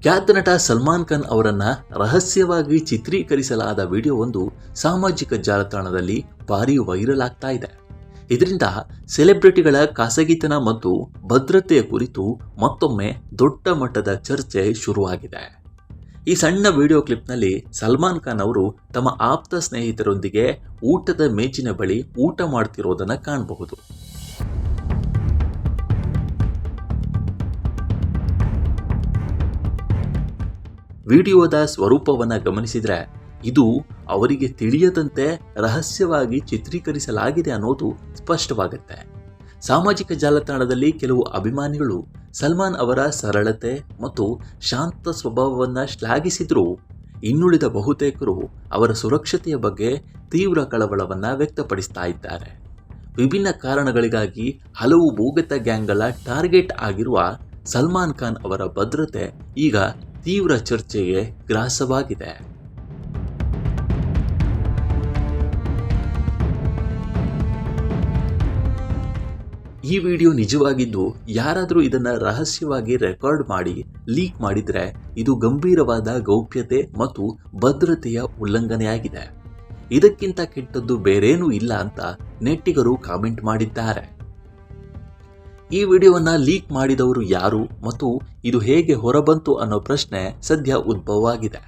ಖ್ಯಾತ ನಟ ಸಲ್ಮಾನ್ ಖಾನ್ ಅವರನ್ನ ರಹಸ್ಯವಾಗಿ ಚಿತ್ರೀಕರಿಸಲಾದ ವಿಡಿಯೋವೊಂದು ಸಾಮಾಜಿಕ ಜಾಲತಾಣದಲ್ಲಿ ಭಾರಿ ವೈರಲ್ ಆಗ್ತಾ ಇದೆ. ಇದರಿಂದ ಸೆಲೆಬ್ರಿಟಿಗಳ ಖಾಸಗಿತನ ಮತ್ತು ಭದ್ರತೆಯ ಕುರಿತು ಮತ್ತೊಮ್ಮೆ ದೊಡ್ಡ ಮಟ್ಟದ ಚರ್ಚೆ ಶುರುವಾಗಿದೆ. ಈ ಸಣ್ಣ ವಿಡಿಯೋ ಕ್ಲಿಪ್ನಲ್ಲಿ ಸಲ್ಮಾನ್ ಖಾನ್ ಅವರು ತಮ್ಮ ಆಪ್ತ ಸ್ನೇಹಿತರೊಂದಿಗೆ ಊಟದ ಮೇಜಿನ ಬಳಿ ಊಟ ಮಾಡ್ತಿರೋದನ್ನು ಕಾಣಬಹುದು. ವಿಡಿಯೋದ ಸ್ವರೂಪವನ್ನು ಗಮನಿಸಿದರೆ ಇದು ಅವರಿಗೆ ತಿಳಿಯದಂತೆ ರಹಸ್ಯವಾಗಿ ಚಿತ್ರೀಕರಿಸಲಾಗಿದೆ ಅನ್ನೋದು ಸ್ಪಷ್ಟವಾಗುತ್ತೆ. ಸಾಮಾಜಿಕ ಜಾಲತಾಣದಲ್ಲಿ ಕೆಲವು ಅಭಿಮಾನಿಗಳು ಸಲ್ಮಾನ್ ಅವರ ಸರಳತೆ ಮತ್ತು ಶಾಂತ ಸ್ವಭಾವವನ್ನು ಶ್ಲಾಘಿಸಿದರೂ ಇನ್ನುಳಿದ ಬಹುತೇಕರು ಅವರ ಸುರಕ್ಷತೆಯ ಬಗ್ಗೆ ತೀವ್ರ ಕಳವಳವನ್ನು ವ್ಯಕ್ತಪಡಿಸ್ತಾ ಇದ್ದಾರೆ. ವಿಭಿನ್ನ ಕಾರಣಗಳಿಗಾಗಿ ಹಲವು ಭೂಗತ ಗ್ಯಾಂಗ್ಗಳ ಟಾರ್ಗೆಟ್ ಆಗಿರುವ ಸಲ್ಮಾನ್ ಖಾನ್ ಅವರ ಭದ್ರತೆ ಈಗ ತೀವ್ರ ಚರ್ಚೆಗೆ ಗ್ರಾಸವಾಗಿದೆ. ಈ ವಿಡಿಯೋ ನಿಜವಾಗಿದ್ದು ಯಾರಾದರೂ ಇದನ್ನು ರಹಸ್ಯವಾಗಿ ರೆಕಾರ್ಡ್ ಮಾಡಿ ಲೀಕ್ ಮಾಡಿದರೆ ಇದು ಗಂಭೀರವಾದ ಗೌಪ್ಯತೆ ಮತ್ತು ಭದ್ರತೆಯ ಉಲ್ಲಂಘನೆಯಾಗಿದೆ. ಇದಕ್ಕಿಂತ ಕೆಟ್ಟದ್ದು ಬೇರೇನೂ ಇಲ್ಲ ಅಂತ ನೆಟ್ಟಿಗರು ಕಾಮೆಂಟ್ ಮಾಡಿದ್ದಾರೆ. ಈ ವಿಡಿಯೋವನ್ನು ಲೀಕ್ ಮಾಡಿದವರು ಯಾರು ಮತ್ತು ಇದು ಹೇಗೆ ಹೊರಬಂತು ಅನ್ನೋ ಪ್ರಶ್ನೆ ಸದ್ಯ ಉದ್ಭವವಾಗಿದೆ.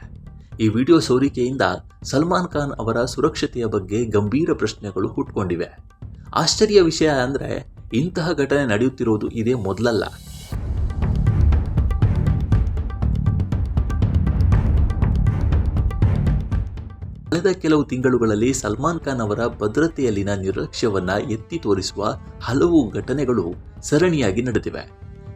ಈ ವಿಡಿಯೋ ಸೋರಿಕೆಯಿಂದ ಸಲ್ಮಾನ್ ಖಾನ್ ಅವರ ಸುರಕ್ಷತೆಯ ಬಗ್ಗೆ ಗಂಭೀರ ಪ್ರಶ್ನೆಗಳು ಹುಟ್ಕೊಂಡಿವೆ. ಆಶ್ಚರ್ಯ ವಿಷಯ ಅಂದರೆ ಇಂತಹ ಘಟನೆ ನಡೆಯುತ್ತಿರುವುದು ಇದೇ ಮೊದಲಲ್ಲ. ಕಳೆದ ಕೆಲವು ತಿಂಗಳುಗಳಲ್ಲಿ ಸಲ್ಮಾನ್ ಖಾನ್ ಅವರ ಭದ್ರತೆಯಲ್ಲಿನ ನಿರ್ಲಕ್ಷ್ಯವನ್ನ ಎತ್ತಿ ತೋರಿಸುವ ಹಲವು ಘಟನೆಗಳು ಸರಣಿಯಾಗಿ ನಡೆದಿವೆ.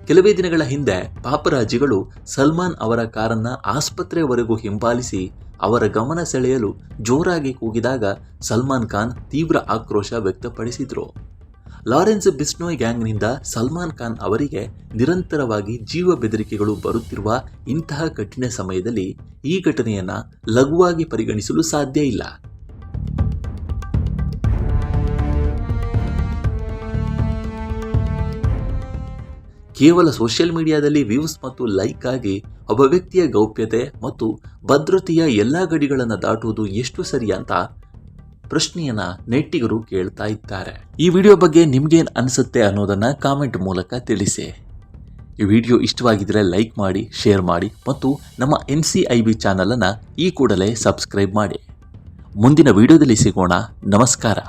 ಕೆಲವೇ ದಿನಗಳ ಹಿಂದೆ ಪಾಪರಾಜಿಗಳು ಸಲ್ಮಾನ್ ಅವರ ಕಾರನ್ನ ಆಸ್ಪತ್ರೆವರೆಗೂ ಹಿಂಬಾಲಿಸಿ ಅವರ ಗಮನ ಸೆಳೆಯಲು ಜೋರಾಗಿ ಕೂಗಿದಾಗ ಸಲ್ಮಾನ್ ಖಾನ್ ತೀವ್ರ ಆಕ್ರೋಶ ವ್ಯಕ್ತಪಡಿಸಿದ್ರು. ಲಾರೆನ್ಸ್ ಬಿಸ್ನೋಯ್ ಗ್ಯಾಂಗ್ನಿಂದ ಸಲ್ಮಾನ್ ಖಾನ್ ಅವರಿಗೆ ನಿರಂತರವಾಗಿ ಜೀವ ಬೆದರಿಕೆಗಳು ಬರುತ್ತಿರುವ ಇಂತಹ ಕಠಿಣ ಸಮಯದಲ್ಲಿ ಈ ಘಟನೆಯನ್ನು ಲಘುವಾಗಿ ಪರಿಗಣಿಸಲು ಸಾಧ್ಯ ಇಲ್ಲ. ಕೇವಲ ಸೋಷಿಯಲ್ ಮೀಡಿಯಾದಲ್ಲಿ ವ್ಯೂಸ್ ಮತ್ತು ಲೈಕ್ ಆಗಿ ಒಬ್ಬ ವ್ಯಕ್ತಿಯ ಗೌಪ್ಯತೆ ಮತ್ತು ಭದ್ರತೆಯ ಎಲ್ಲ ಗಡಿಗಳನ್ನು ದಾಟುವುದು ಎಷ್ಟು ಸರಿ ಅಂತ ಪ್ರಶ್ನೆಯನ್ನ ನೆಟ್ಟಿಗರು ಕೇಳ್ತಾ ಇದ್ದಾರೆ. ಈ ವಿಡಿಯೋ ಬಗ್ಗೆ ನಿಮ್ಗೇನು ಅನಿಸುತ್ತೆ ಅನ್ನೋದನ್ನ ಕಾಮೆಂಟ್ ಮೂಲಕ ತಿಳಿಸಿ. ಈ ವಿಡಿಯೋ ಇಷ್ಟವಾಗಿದ್ರೆ ಲೈಕ್ ಮಾಡಿ, ಶೇರ್ ಮಾಡಿ ಮತ್ತು ನಮ್ಮ NCIB ಚಾನಲನ್ನು ಈ ಕೂಡಲೇ ಸಬ್ಸ್ಕ್ರೈಬ್ ಮಾಡಿ. ಮುಂದಿನ ವಿಡಿಯೋದಲ್ಲಿ ಸಿಗೋಣ. ನಮಸ್ಕಾರ.